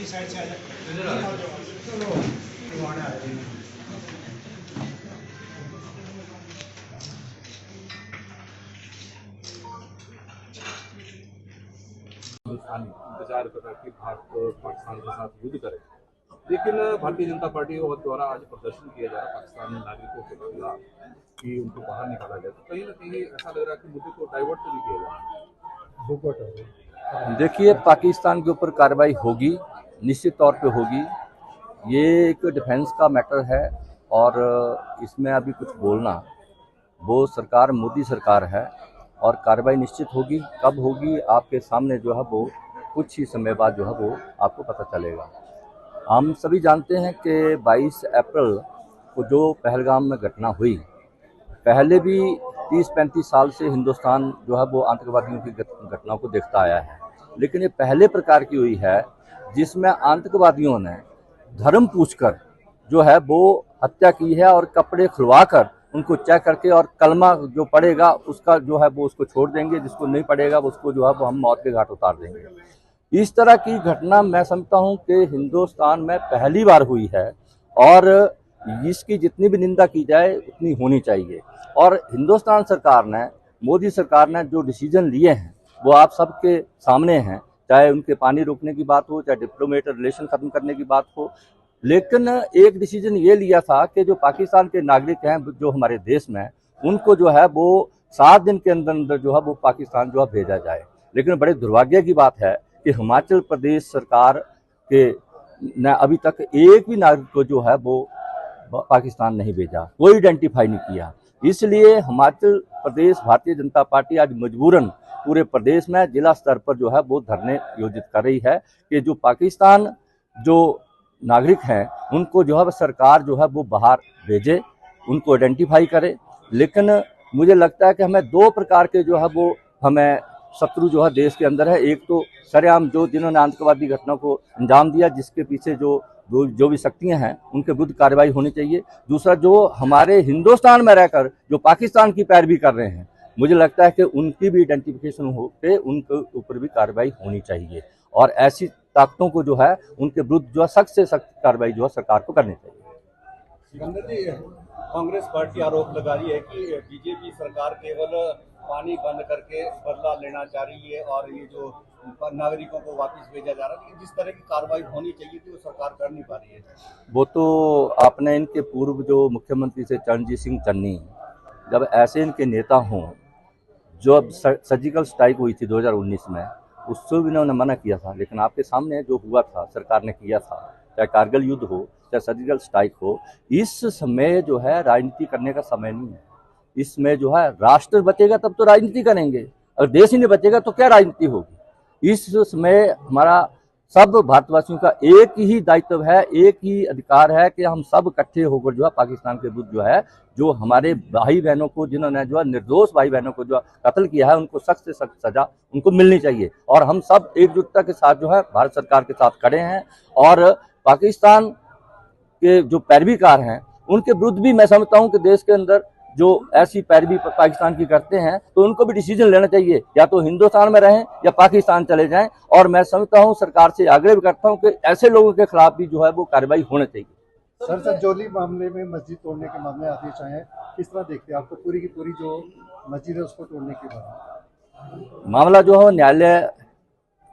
Side से आ जाए। हिंदुस्तान इंतजार कर रहा है कि भारत पाकिस्तान के साथ युद्ध करे, लेकिन भारतीय जनता पार्टी और द्वारा आज प्रदर्शन किया जा रहा है पाकिस्तानी नागरिकों के खिलाफ कि उनको बाहर निकाला जाए। तो कहीं ना कहीं ऐसा लग रहा है कि मुद्दे को डाइवर्ट तो नहीं किया जा रहा। देखिए, पाकिस्तान के ऊपर कार्रवाई होगी, निश्चित तौर पे होगी। ये एक डिफेंस का मैटर है और इसमें अभी कुछ बोलना, वो सरकार मोदी सरकार है और कार्रवाई निश्चित होगी। कब होगी आपके सामने जो है वो कुछ ही समय बाद जो है वो आपको पता चलेगा। हम सभी जानते हैं कि 22 अप्रैल को जो पहलगाम में घटना हुई, पहले भी 30-35 साल से हिंदुस्तान जो है वो आतंकवादियों की घटनाओं को देखता आया है, लेकिन ये पहले प्रकार की हुई है जिसमें आतंकवादियों ने धर्म पूछकर जो है वो हत्या की है और कपड़े खुलवा कर उनको चेक करके और कलमा जो पड़ेगा उसका जो है वो उसको छोड़ देंगे, जिसको नहीं पड़ेगा उसको जो है वो हम मौत के घाट उतार देंगे। इस तरह की घटना मैं समझता हूँ कि हिंदुस्तान में पहली बार हुई है और इसकी जितनी भी निंदा की जाए उतनी होनी चाहिए। और हिंदुस्तान सरकार ने, मोदी सरकार ने जो डिसीजन लिए हैं वो आप सबके सामने हैं, चाहे उनके पानी रोकने की बात हो, चाहे डिप्लोमेटिक रिलेशन खत्म करने की बात हो। लेकिन एक डिसीजन ये लिया था कि जो पाकिस्तान के नागरिक हैं जो हमारे देश में, उनको जो है वो 7 दिन के अंदर अंदर जो है वो पाकिस्तान जो है भेजा जाए। लेकिन बड़े दुर्भाग्य की बात है कि हिमाचल प्रदेश सरकार के ने अभी तक एक भी नागरिक को जो है वो पाकिस्तान नहीं भेजा, कोई आइडेंटिफाई नहीं किया। इसलिए हिमाचल प्रदेश भारतीय जनता पार्टी आज मजबूरन पूरे प्रदेश में जिला स्तर पर जो है वो धरने आयोजित कर रही है कि जो पाकिस्तान जो नागरिक हैं उनको जो है सरकार जो है वो बाहर भेजे, उनको आइडेंटिफाई करे। लेकिन मुझे लगता है कि हमें 2 प्रकार के जो है वो हमें शत्रु जो है देश के अंदर है। एक तो सरेआम जो जिन्होंने आतंकवादी घटना को अंजाम दिया, जिसके पीछे जो भी शक्तियां हैं उनके विरुद्ध कार्रवाई होनी चाहिए। दूसरा, जो हमारे हिंदुस्तान में रहकर जो पाकिस्तान की पैरवी कर रहे हैं, मुझे लगता है कि उनकी भी आइडेंटिफिकेशन हो के उनके ऊपर भी कार्रवाई होनी चाहिए और ऐसी ताकतों को जो है उनके विरुद्ध जो है सख्त से सख्त कार्रवाई जो है सरकार को करनी चाहिए। सिकंदर जी, कांग्रेस पार्टी आरोप लगा रही है कि बीजेपी सरकार केवल पानी बंद करके बदला लेना चाह रही है और ये जो नागरिकों को वापस भेजा जा रहा है, लेकिन जिस तरह की कार्रवाई होनी चाहिए थी वो सरकार कर नहीं पा रही है। वो तो आपने इनके पूर्व जो मुख्यमंत्री थे चरणजीत सिंह चन्नी, जब ऐसे इनके नेता हों, जो अब सर्जिकल स्ट्राइक हुई थी 2019 में, उससे भी इन्होंने मना किया था। लेकिन आपके सामने जो हुआ था, सरकार ने किया था, चाहे कारगिल युद्ध हो, चाहे सर्जिकल स्ट्राइक हो, इस समय जो है राजनीति करने का समय नहीं है। इसमें जो है राष्ट्र बचेगा तब तो राजनीति करेंगे, अगर देश ही नहीं बचेगा तो क्या राजनीति होगी। इस समय हमारा सब भारतवासियों का एक ही दायित्व है, एक ही अधिकार है कि हम सब इकट्ठे होकर जो है पाकिस्तान के विरुद्ध जो है, जो हमारे भाई बहनों को, जिन्होंने जो है निर्दोष भाई बहनों को जो कत्ल किया है, उनको सख्त से सख्त सजा उनको मिलनी चाहिए। और हम सब एकजुटता के साथ जो है भारत सरकार के साथ खड़े हैं और पाकिस्तान के जो पैरवीकार हैं उनके विरुद्ध भी मैं समझता हूं कि देश के अंदर जो ऐसी पैरवी पाकिस्तान की करते हैं तो उनको भी डिसीजन लेना चाहिए, या तो हिंदुस्तान में रहें या पाकिस्तान चले जाएं। और मैं समझता हूं, सरकार से आग्रह भी करता हूं कि ऐसे लोगों के खिलाफ भी जो है वो कार्रवाई होनी चाहिए। सर, सज्जौली मामले में मस्जिद तोड़ने के मामले आदेश आए हैं, किस तरह देखते हैं आपको पूरी की पूरी जो मस्जिद है उसको तोड़ने के बाद? मामला जो है न्यायालय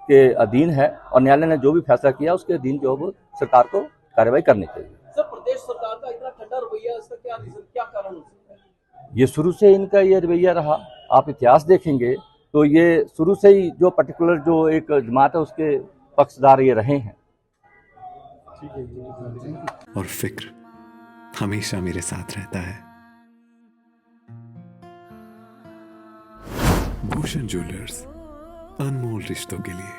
के अधीन है और न्यायालय ने जो भी फैसला किया उसके अधीन जो है वो सरकार को कार्रवाई करनी चाहिए। सर, प्रदेश सरकार का इतना ठंडा रवैया, इसका क्या रीजन, क्या कारण हो सकता है? ये शुरू से इनका ये रवैया रहा। आप इतिहास देखेंगे तो ये शुरू से ही जो पर्टिकुलर जो एक जमात है उसके पक्षधार ये रहे हैं। और फिक्र हमेशा मेरे साथ रहता है। भूषण ज्वेलर्स, अनमोल रिश्तों के लिए।